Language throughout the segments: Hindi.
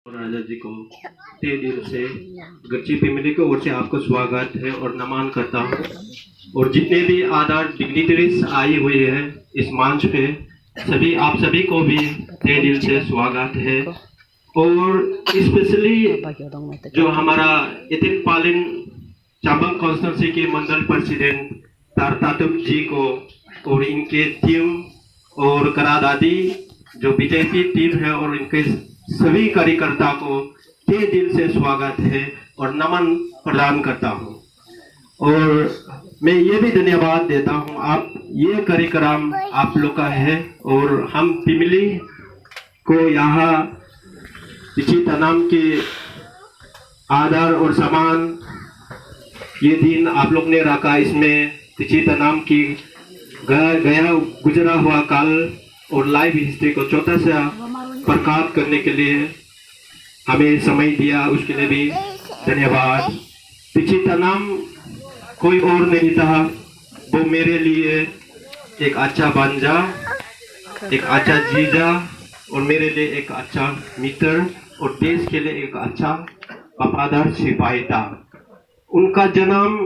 राजा जी को तहे दिल से गच्ची फैमिली की ओर से आपको स्वागत है और नमन करता हूँ। और जितने भी आदर डिग्निटरीज आई हुई है इस मंच पे सभी आप सभी को भी तहे दिल से स्वागत है। और स्पेशली जो हमारा इतिन पालिन चांबंग कॉन्स्टिट्यूंसी के मंडल प्रेसिडेंट तारतातुक जी को और इनके टीम और करादादी जो बीजेपी टीम है और इनके सभी कार्यकर्ता को तहे दिल से स्वागत है और नमन प्रदान करता हूँ। और मैं ये भी धन्यवाद देता हूँ, आप ये कार्यक्रम आप लोग का है और हम फैमिली को यहाँ पिछी तनाम के आदर और सम्मान ये दिन आप लोग ने रखा। इसमें पिछी तनाम की गया गुजरा हुआ काल और लाइव हिस्ट्री को छोटा सा प्रकाश करने के लिए हमें समय दिया, उसके लिए भी धन्यवाद। पिछी तनाम कोई और नहीं था, वो मेरे लिए एक अच्छा भांजा, एक अच्छा जीजा और मेरे लिए एक अच्छा मित्र और देश के लिए एक अच्छा वफादार सिपाही था। उनका जन्म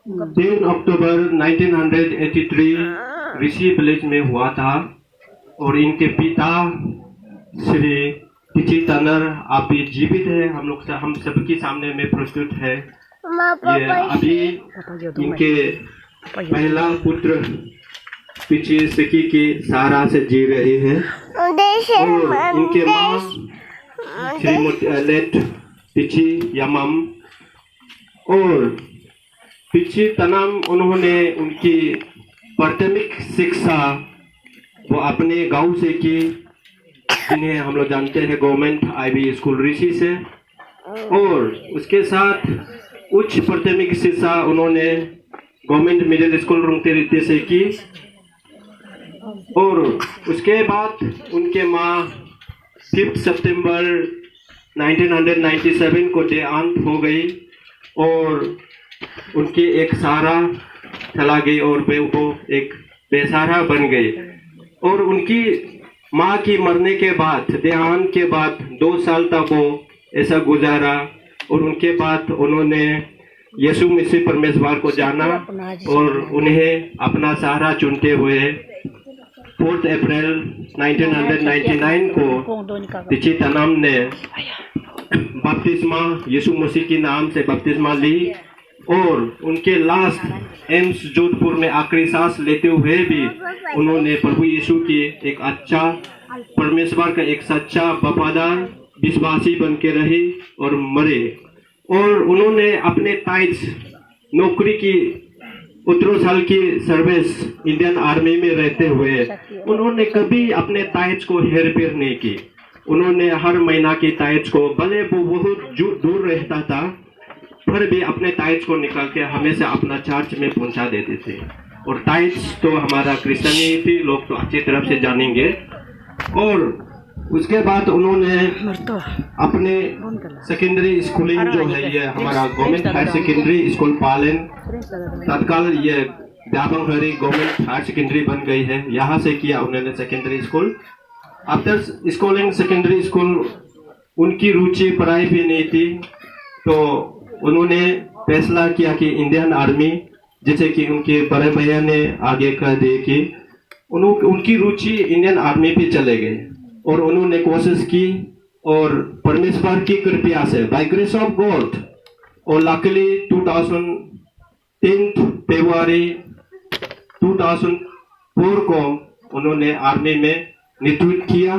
10 अक्टूबर 1983 ऋषि विलेज में हुआ था। और इनके पिता श्री पिछी तनर आप भी जीवित है, हम सबके सामने में प्रस्तुत है। ये अभी इनके पहला पुत्र पिछी सखी की सहारा से जी रहे हैं। और इनके माँ श्रीमती लेट पिछी यमम और पिछी तनाम उन्होंने उनकी प्राथमिक शिक्षा वो अपने गांव से की, जिन्हें हम लोग जानते हैं गवर्नमेंट आईबी स्कूल ऋषि से। और उसके साथ उच्च प्राथमिक शिक्षा उन्होंने गवर्नमेंट मिडिल स्कूल रुंगते से की। और उसके बाद उनके माँ 5 सितंबर 1997 को देहांत हो गई और उनकी एक सहारा चला गई और वो एक बेसहारा बन गई। और उनकी माँ की मरने के बाद देहांत के बाद 2 साल तक वो ऐसा गुजारा। और उनके बाद उन्होंने यीशु मसीह परमेश्वर को जाना और उन्हें अपना सहारा चुनते हुए 4 अप्रैल 1999 को पिछी तनाम ने बपतिस्मा यीशु मसीह के नाम से बपतिस्मा ली। और उनके लास्ट एम्स जोधपुर में आखिरी सांस लेते हुए भी उन्होंने प्रभु यीशु की एक अच्छा परमेश्वर का एक सच्चा वफादार विश्वासी बन के रहे और मरे। और उन्होंने अपने टाइट्स नौकरी की 15 साल की सर्विस इंडियन आर्मी में रहते हुए उन्होंने कभी अपने टाइट्स को हेर फेर नहीं की। उन्होंने हर महीना की टाइट्स को, भले वो बहुत दूर रहता था, फिर भी अपने टाइट्स को निकाल के हमेशा अपना चर्च में पहुंचा देते थे। और टाइट्स तो हमारा क्रिश्चियनिटी लोग तो अच्छी तरफ से जानेंगे। और उसके बाद उन्होंने अपने सेकेंडरी स्कूलिंग जो है ये हमारा गवर्नमेंट हायर सेकेंडरी स्कूल पालन, तत्काल ये व्यापंग हरी गवर्नमेंट हायर सेकेंडरी बन गई है, यहाँ से किया उन्होंने secondary school. After schooling secondary school उनकी रुचि पढ़ाई भी नहीं थी, तो उन्होंने फैसला किया कि इंडियन आर्मी, जैसे कि उनके बड़े भैया ने आगे कह दिए कि उनकी रुचि इंडियन आर्मी पे चले गए। और उन्होंने कोशिश की और परमेश्वर की कृपा से बाय ग्रेस ऑफ गॉड और लकीली 2010 फरवरी 2004 को उन्होंने आर्मी में नेतृत्व किया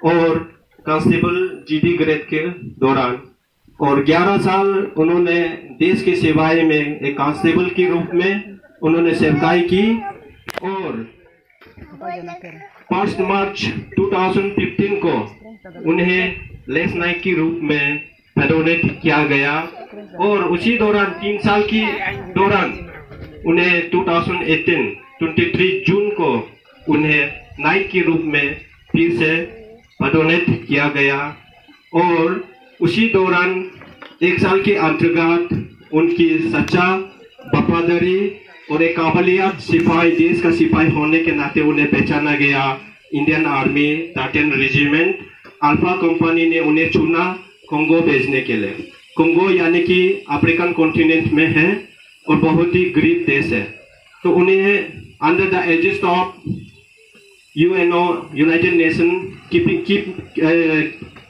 और कांस्टेबल जीडी ग्रेड के दौरान। और 11 साल उन्होंने देश की सेवाएं में एक कांस्टेबल के रूप में उन्होंने सेवकाई की। और 1 मार्च 2015 को उन्हें लेस नाइक के रूप में प्रोमोट किया गया। और उसी दौरान 3 साल की दौरान उन्हें 2018 23 जून को उन्हें नाइक के रूप में फिर से प्रोमोट किया गया। और उसी दौरान 1 साल के अंतर्गत उनकी सच्चा वफादारी और एक काबिलियत सिपाही, देश का सिपाही होने के नाते उन्हें पहचाना गया। Indian army 13 regiment alpha company ने उन्हें चुना कोंगो भेजने के लिए। कोंगो यानी कि अफ्रीकन कॉन्टिनेंट में है और बहुत ही गरीब देश है। तो उन्हें under the aegis of UNO United Nation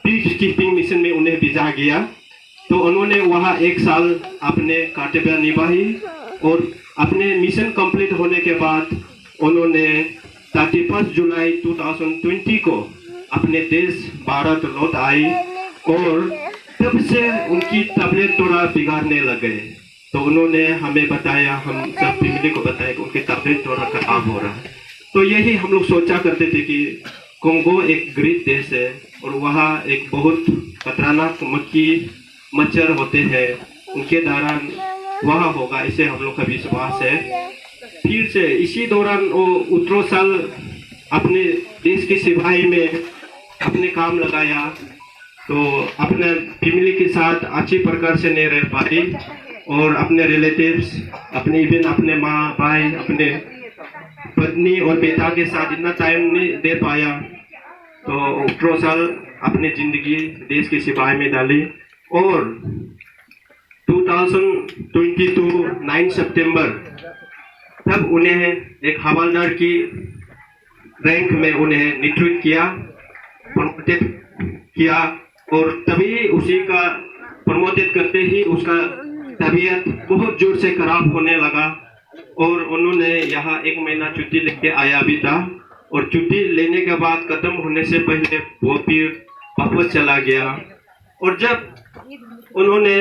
peace keeping mission में उन्हें भेजा गया। तो उन्होंने वहाँ 1 साल अपने कर्तव्य निभाई और अपने मिशन कंप्लीट होने के बाद उन्होंने 31 जुलाई 2020 को अपने देश भारत लौट आई और तब से उनकी तबीयत थोड़ा बिगाड़ने लग गए। तो उन्होंने हमें बताया, हम सब फैमिली को बताया कि उनकी तबीयत थोड़ा खराब हो रहा है। तो यही हम लोग सोचा करते थे कि कोंगो एक गरीब देश है और वहाँ एक बहुत खतरनाक मच्छर होते हैं, उनके दौरान वहाँ होगा, इसे हम लोग का विश्वास है। फिर से इसी दौरान वो उतरो साल अपने देश की सिपाही में अपने काम लगाया। तो अपने फैमिली के साथ अच्छी प्रकार से नहीं रह पाई और अपने रिलेटिव्स, अपने इवन अपने माँ भाई, अपने पत्नी और बेटा के साथ इतना टाइम नहीं दे पाया। तो उतरो साल अपनी जिंदगी देश के सिपाही में डाली और 2022 9 सितंबर तब उन्हें एक हवलदार की रैंक में उन्हें नियुक्त किया, प्रमोटेड किया और तभी उसी का प्रमोटेड करते ही उसका तबीयत बहुत जोर से खराब होने लगा और उन्होंने यहाँ 1 महीना छुट्टी लेके आया भी था और छुट्टी लेने के बाद खत्म होने से पहले वो फिर वापस चला गया। और जब उन्होंने